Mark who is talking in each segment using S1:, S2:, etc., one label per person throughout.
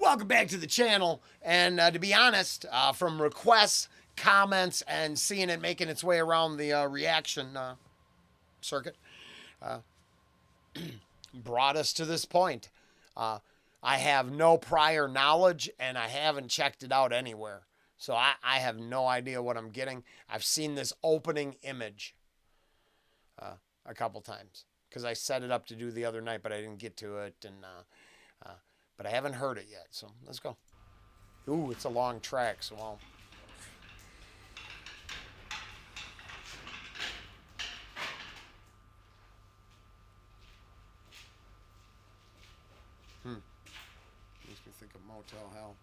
S1: Welcome back to the channel. And to be honest, from requests, comments, and seeing it making its way around the reaction circuit, brought us to this point. I have no prior knowledge, and I haven't checked it out anywhere. So I have no idea what I'm getting. I've seen this opening image a couple times because I set it up to do the other night, but I didn't get to it, and but I haven't heard it yet. So let's go. Ooh, it's a long track, so I'll... Makes me think of Motel Hell.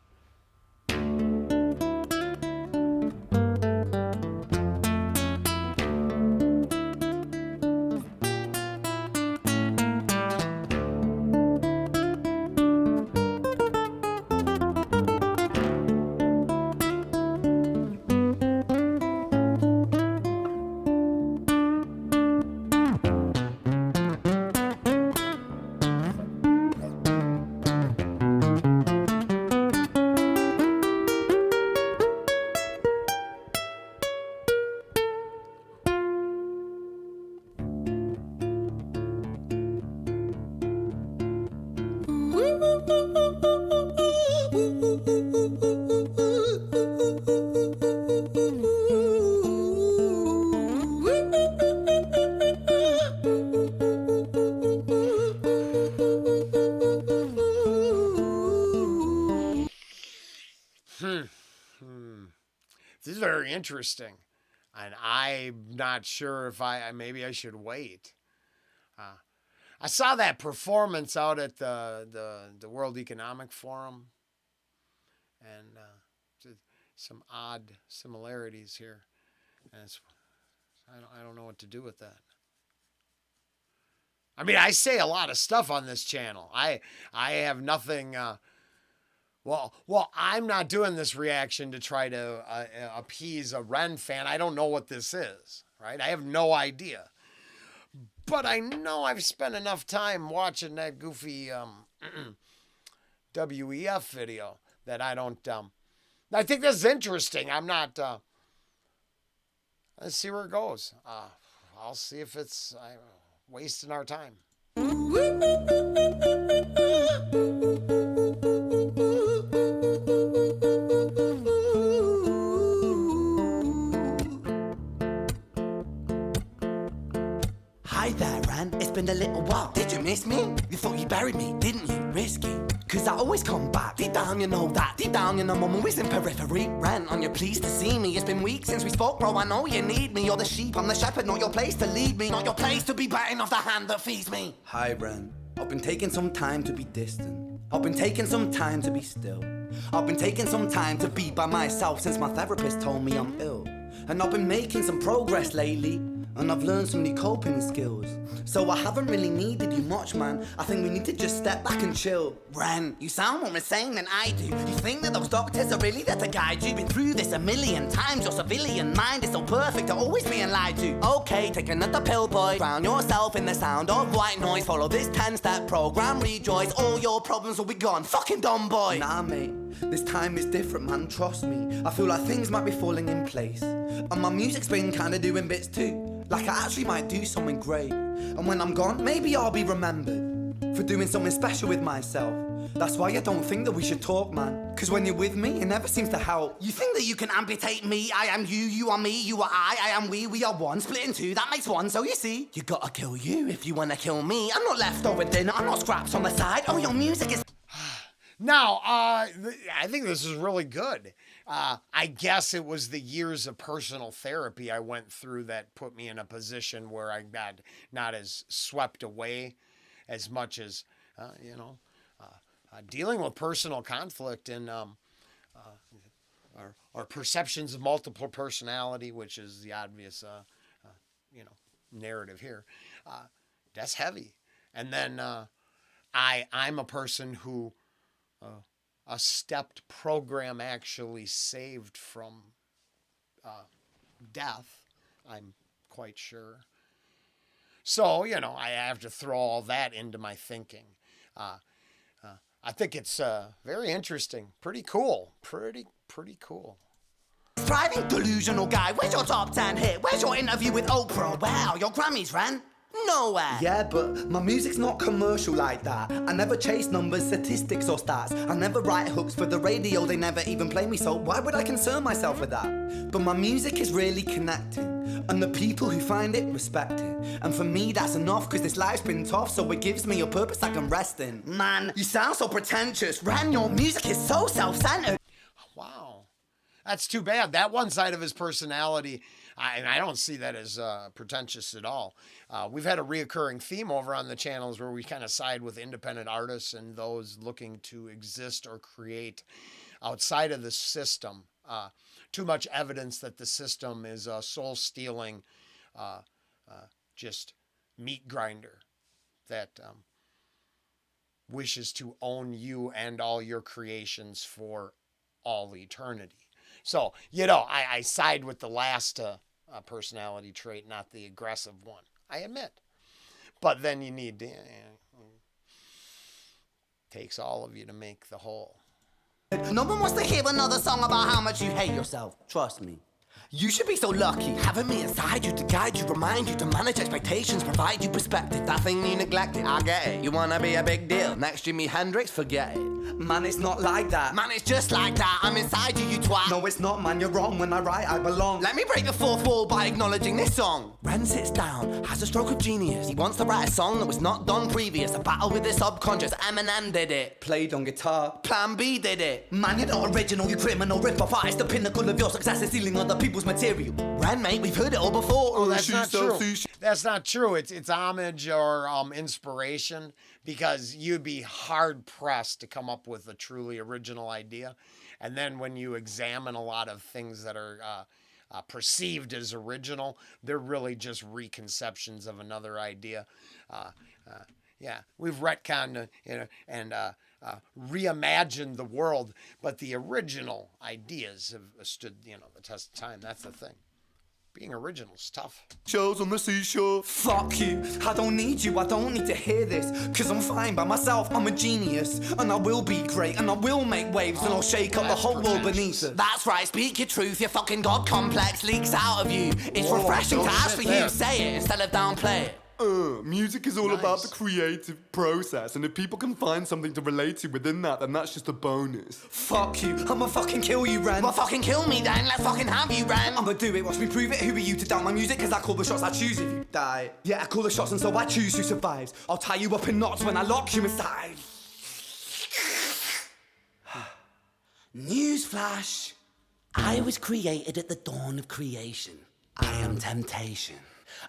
S1: This is very interesting, and I'm not sure if maybe I should wait. I saw that performance out at the World Economic Forum, and some odd similarities here, and I don't know what to do with that. I mean, I say a lot of stuff on this channel. I have nothing. Well, I'm not doing this reaction to try to appease a Ren fan. I don't know what this is, right? I have no idea. But I know I've spent enough time watching that goofy WEF video that I don't... I think this is interesting. I'm not... let's see where it goes. I'll see if it's wasting our time.
S2: Hi there, Ran. It's been a little while. Did you miss me? You thought you buried me, didn't you? Risky. Cause I always come back. Deep down, you know that. Deep down, you know I'm always in periphery. Ran, on you pleased to see me. It's been weeks since we spoke, bro. I know you need me. You're the sheep, I'm the shepherd. Not your place to lead me. Not your place to be biting off the hand that feeds me.
S3: Hi, Ren. I've been taking some time to be distant. I've been taking some time to be still. I've been taking some time to be by myself since my therapist told me I'm ill. And I've been making some progress lately. And I've learned some new coping skills. So I haven't really needed you much, man. I think we need to just step back and chill.
S2: Ren, you sound more insane than I do. You think that those doctors are really there to guide you? Been through this a million times. Your civilian mind is so perfect to always being lied to. Okay, take another pill, boy. Drown yourself in the sound of white noise. Follow this 10-step program, rejoice. All your problems will be gone. Fucking dumb boy.
S3: Nah, mate. This time is different, man. Trust me. I feel like things might be falling in place. And my music's been kinda doing bits too. Like I actually might do something great. And when I'm gone, maybe I'll be remembered for doing something special with myself. That's why I don't think that we should talk, man. Cause when you're with me, it never seems to help.
S2: You think that you can amputate me? I am you, you are me, you are I am we are one. Split in two, that makes one, so you see. You gotta kill you if you wanna kill me. I'm not leftover dinner, I'm not scraps on the side. Oh, your music is...
S1: Now, I think this is really good. I guess it was the years of personal therapy I went through that put me in a position where I got not as swept away as much as, dealing with personal conflict and our perceptions of multiple personality, which is the obvious, narrative here. That's heavy. And then I'm a person who... a stepped program actually saved from death, I'm quite sure. So, I have to throw all that into my thinking. I think it's very interesting. Pretty cool. Pretty cool.
S2: Thriving delusional guy, where's your top 10 hit? Where's your interview with Oprah? Wow, your Grammys ran? Nowhere.
S3: Yeah, but my music's not commercial like that. I never chase numbers, statistics or stats. I never write hooks for the radio, they never even play me, so why would I concern myself with that? But my music is really connecting, and the people who find it respect it. And for me that's enough, cause this life's been tough, so it gives me a purpose I can rest in. Man, you sound so pretentious. Ren, your music is so self-centered.
S1: Wow. That's too bad. That one side of his personality, I don't see that as pretentious at all. We've had a reoccurring theme over on the channels where we kind of side with independent artists and those looking to exist or create outside of the system. Too much evidence that the system is a soul-stealing, just meat grinder that wishes to own you and all your creations for all eternity. So, I side with the last personality trait, not the aggressive one. I admit. But then you need to, takes all of you to make the whole.
S2: No one wants to hear another song about how much you hate yourself.
S3: Trust me.
S2: You should be so lucky, having me inside you to guide you, remind you to manage expectations, provide you perspective. That thing you neglected, I get it. You wanna be a big deal. Next Jimi Hendrix, forget it.
S3: Man, it's not like that.
S2: Man, it's just like that. I'm inside you, you twat.
S3: No, it's not, man. You're wrong. When I write, I belong.
S2: Let me break the fourth wall by acknowledging this song. Ren sits down, has a stroke of genius. He wants to write a song that was not done previous. A battle with his subconscious. Eminem did it.
S3: Played on guitar.
S2: Plan B did it.
S3: Man, you're not original. You criminal rip-off artist. The pinnacle of your success is stealing other people's material.
S2: Ren, mate, we've heard it all before.
S1: Oh, that's not true. That's not true. It's homage or inspiration, because you'd be hard-pressed to come up with a truly original idea. And then when you examine a lot of things that are perceived as original, they're really just reconceptions of another idea. Yeah, we've retconned and reimagined the world, but the original ideas have stood the test of time. That's the thing. Being original is tough.
S3: Shows on the seashore. Fuck you. I don't need you. I don't need to hear this. Cause I'm fine by myself. I'm a genius. And I will be great. And I will make waves. And I'll shake up the whole world beneath us.
S2: That's right. Speak your truth. Your fucking God complex leaks out of you. It's refreshing to ask for you to say it instead of downplay it.
S4: Music is all about the creative process, and if people can find something to relate to within that, then that's just a bonus.
S3: Fuck you, I'ma fucking kill you, Ren.
S2: Well, fucking kill me then, let's fucking have you, Ren.
S3: I'ma do it, watch me prove it. Who are you to doubt my music? Cause I call the shots, I choose if you die. Yeah, I call the shots and so I choose who survives. I'll tie you up in knots when I lock you inside.
S2: Newsflash. I was created at the dawn of creation. I am temptation.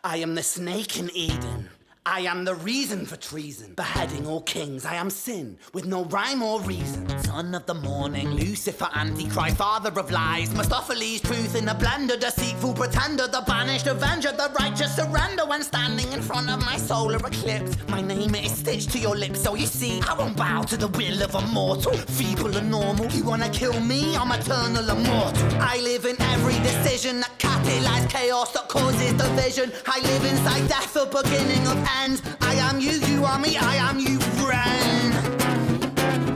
S2: I am the snake in Eden. I am the reason for treason. Beheading all kings, I am sin, with no rhyme or reason. Son of the morning, Lucifer, Antichrist, father of lies. Mephistopheles, truth in a blender, deceitful pretender, the banished avenger, the righteous surrender. When standing in front of my solar eclipse, my name is stitched to your lips, so you see, I won't bow to the will of a mortal. Feeble and normal, you wanna kill me? I'm eternal immortal. I live in every decision that catalyzes chaos, that causes division. I live inside death, the beginning of end. I am you, you are me, I am you, friend.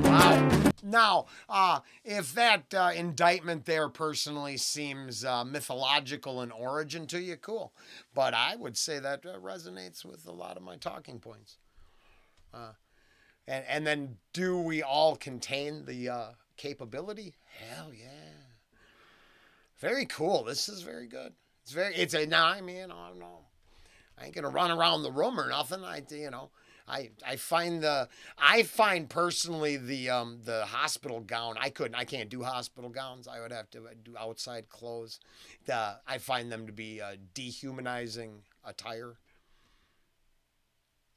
S1: Wow. Now, if that indictment there personally seems mythological in origin to you, cool. But I would say that resonates with a lot of my talking points. And then, do we all contain the capability? Hell yeah. Very cool. This is very good. I don't know. I ain't gonna run around the room or nothing. I find personally the hospital gown. I can't do hospital gowns. I would have to do outside clothes. I find them to be dehumanizing attire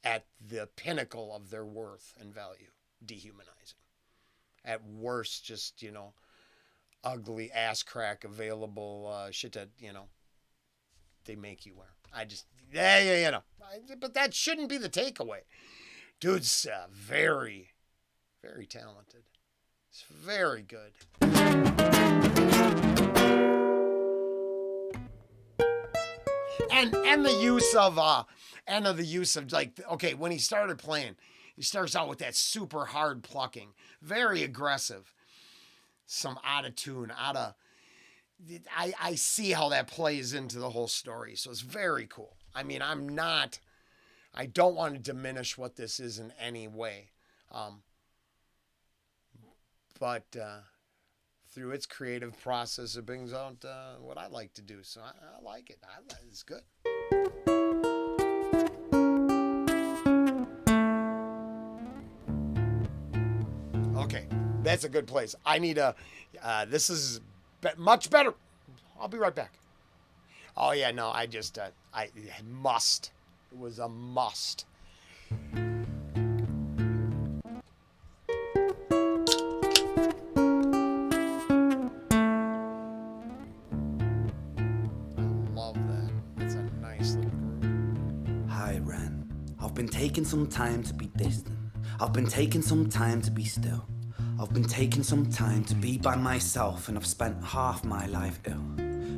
S1: at the pinnacle of their worth and value. Dehumanizing. At worst, just ugly ass crack available shit that they make you wear. But that shouldn't be the takeaway. Dude's very, very talented. It's very good. And the use of like, okay, when he started playing, He starts out with that super hard plucking, very aggressive. Some out of tune, I see how that plays into the whole story. So it's very cool. I mean, I don't want to diminish what this is in any way. But through its creative process, it brings out what I like to do. So I like it. It's good. Okay, that's a good place. I need this is much better. I'll be right back. Oh yeah, no, I must. It was a must.
S3: I've been taking some time to be distant. I've been taking some time to be still. I've been taking some time to be by myself, and I've spent half my life ill.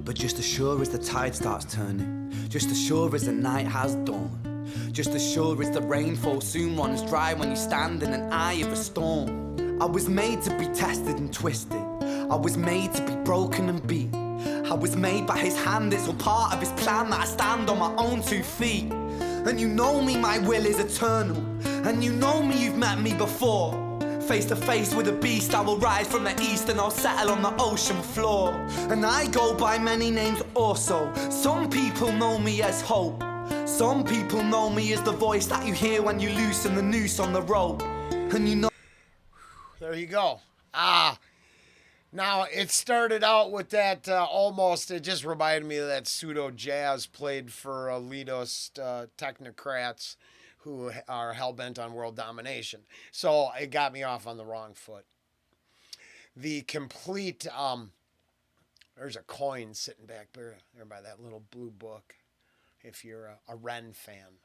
S3: But just as sure as the tide starts turning, just as sure as the night has dawned, just as sure as the rainfall soon runs dry when you stand in an eye of a storm. I was made to be tested and twisted. I was made to be broken and beat. I was made by his hand, it's all part of his plan that I stand on my own 2 feet. And you know me, my will is eternal. And you know me, you've met me before. Face to face with a beast, I will rise from the east and I'll settle on the ocean floor. And I go by many names also. Some people know me as hope. Some people know me as the voice that you hear when you loosen the noose on the rope. And you know...
S1: There you go. Now, it started out with that it just reminded me of that pseudo jazz played for elitist technocrats who are hell-bent on world domination. So it got me off on the wrong foot. The complete, there's a coin sitting back there by that little blue book, if you're a Ren fan.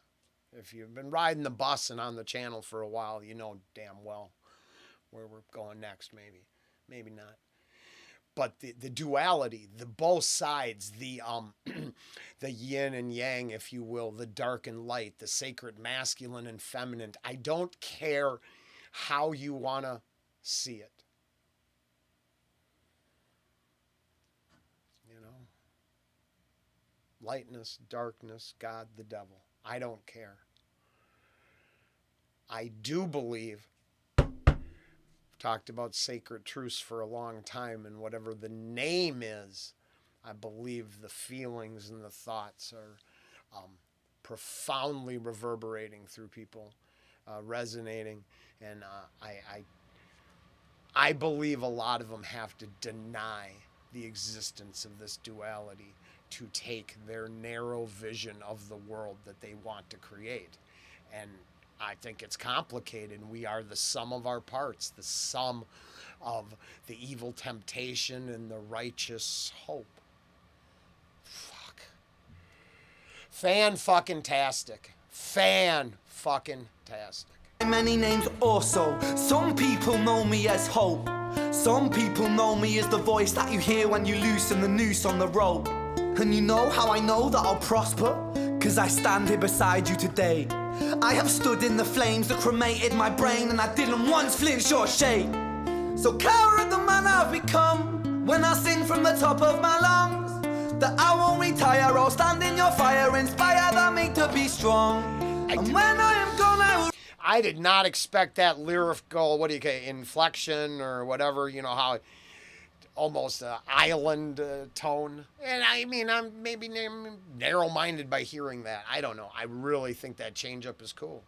S1: If you've been riding the bus and on the channel for a while, you know damn well where we're going next, maybe not. But the duality, the both sides, the the yin and yang, if you will, the dark and light, the sacred masculine and feminine. I don't care how you want to see it. You know? Lightness, darkness, God, the devil. I don't care. I do believe, talked about sacred truths for a long time, and whatever the name is, I believe the feelings and the thoughts are profoundly reverberating through people, resonating, and I believe a lot of them have to deny the existence of this duality to take their narrow vision of the world that they want to create. And I think it's complicated. We are the sum of our parts, the sum of the evil temptation and the righteous hope. Fuck. Fan-fucking-tastic. Fan-fucking-tastic.
S3: Many names also. Some people know me as hope. Some people know me as the voice that you hear when you loosen the noose on the rope. And you know how I know that I'll prosper? 'Cause I stand here beside you today. I have stood in the flames that cremated my brain, and I didn't once flinch or shake. So cower at the man I've become when I sing from the top of my lungs that I won't retire, I'll stand in your fire, inspired by me to be strong. And when I am gone,
S1: I did not expect that lyrical, what do you call it, inflection or whatever, you know, how almost an island tone. And I mean, I'm maybe narrow-minded by hearing that. I don't know. I really think that change-up is cool.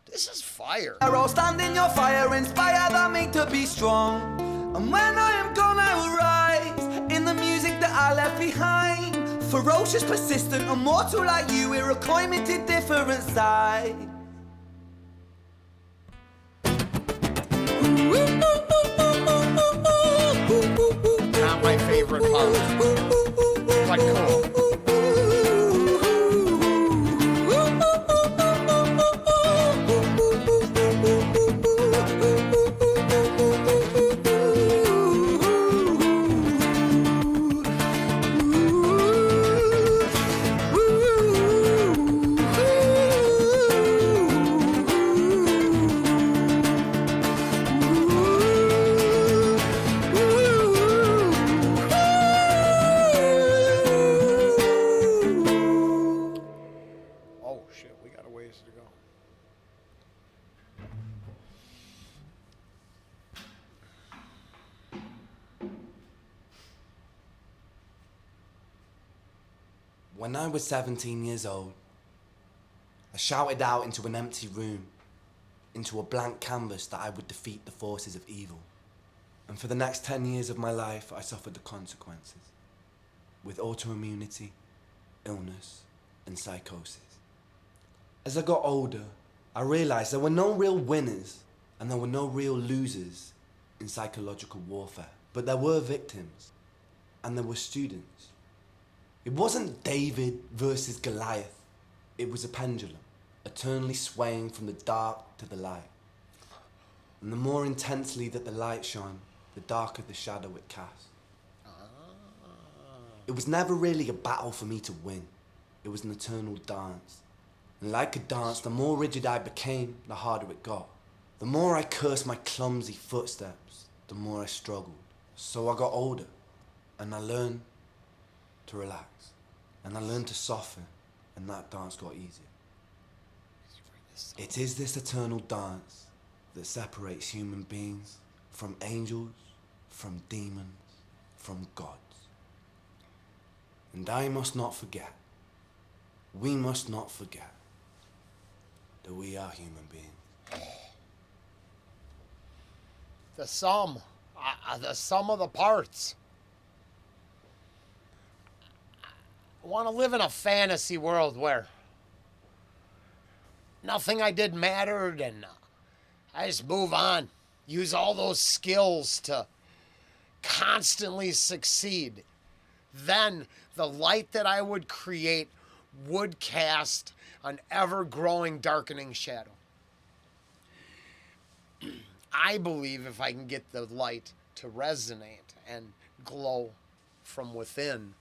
S1: This is fire.
S3: I'll stand in your fire, inspired by me to be strong. And when I am gone, I will rise in the music that I left behind. Ferocious, persistent, immortal like you, we're a climate to different side.
S1: Not my favorite part, but cool.
S3: When I was 17 years old, I shouted out into an empty room, into a blank canvas, that I would defeat the forces of evil. And for the next 10 years of my life, I suffered the consequences, with autoimmunity, illness, and psychosis. As I got older, I realized there were no real winners and there were no real losers in psychological warfare, but there were victims and there were students. It wasn't David versus Goliath. It was a pendulum, eternally swaying from the dark to the light. And the more intensely that the light shone, the darker the shadow it cast. It was never really a battle for me to win. It was an eternal dance. And like a dance, the more rigid I became, the harder it got. The more I cursed my clumsy footsteps, the more I struggled. So I got older, and I learned to relax. And I learned to soften, and that dance got easier. It is this eternal dance that separates human beings from angels, from demons, from gods. And I must not forget, we must not forget, that we are human beings.
S1: The sum of the parts. I want to live in a fantasy world where nothing I did mattered and I just move on. Use all those skills to constantly succeed. Then the light that I would create would cast an ever-growing, darkening shadow. I believe if I can get the light to resonate and glow from within,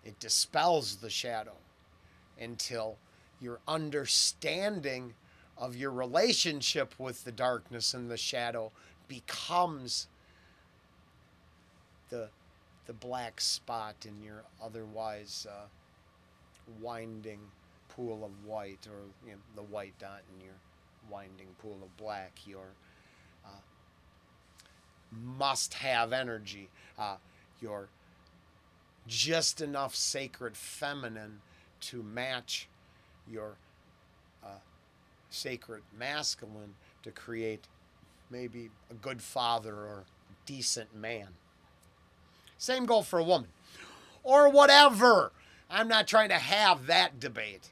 S1: it dispels the shadow until your understanding of your relationship with the darkness and the shadow becomes the black spot in your otherwise winding pool of white, or the white dot in your winding pool of black, your must-have energy, your just enough sacred feminine to match your sacred masculine to create maybe a good father or decent man. Same goal for a woman. Or whatever. I'm not trying to have that debate.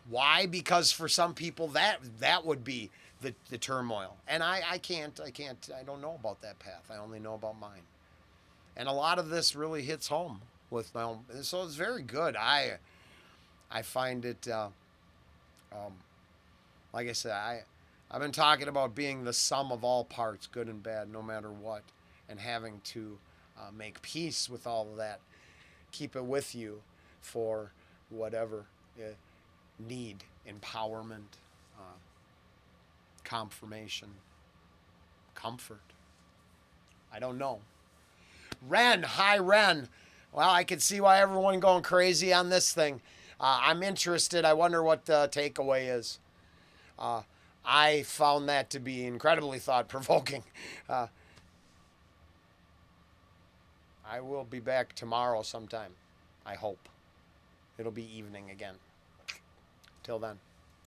S1: Why? Because for some people that would be the turmoil. And I don't know about that path. I only know about mine. And a lot of this really hits home with my own. So it's very good. I find it, like I said, I've been talking about being the sum of all parts, good and bad, no matter what, and having to make peace with all of that. Keep it with you for whatever need, empowerment, confirmation, comfort. I don't know. Ren, hi Ren. Well, I can see why everyone going crazy on this thing. I'm interested. I wonder what the takeaway is. I found that to be incredibly thought-provoking. I will be back tomorrow sometime. I hope. It'll be evening again. Till then.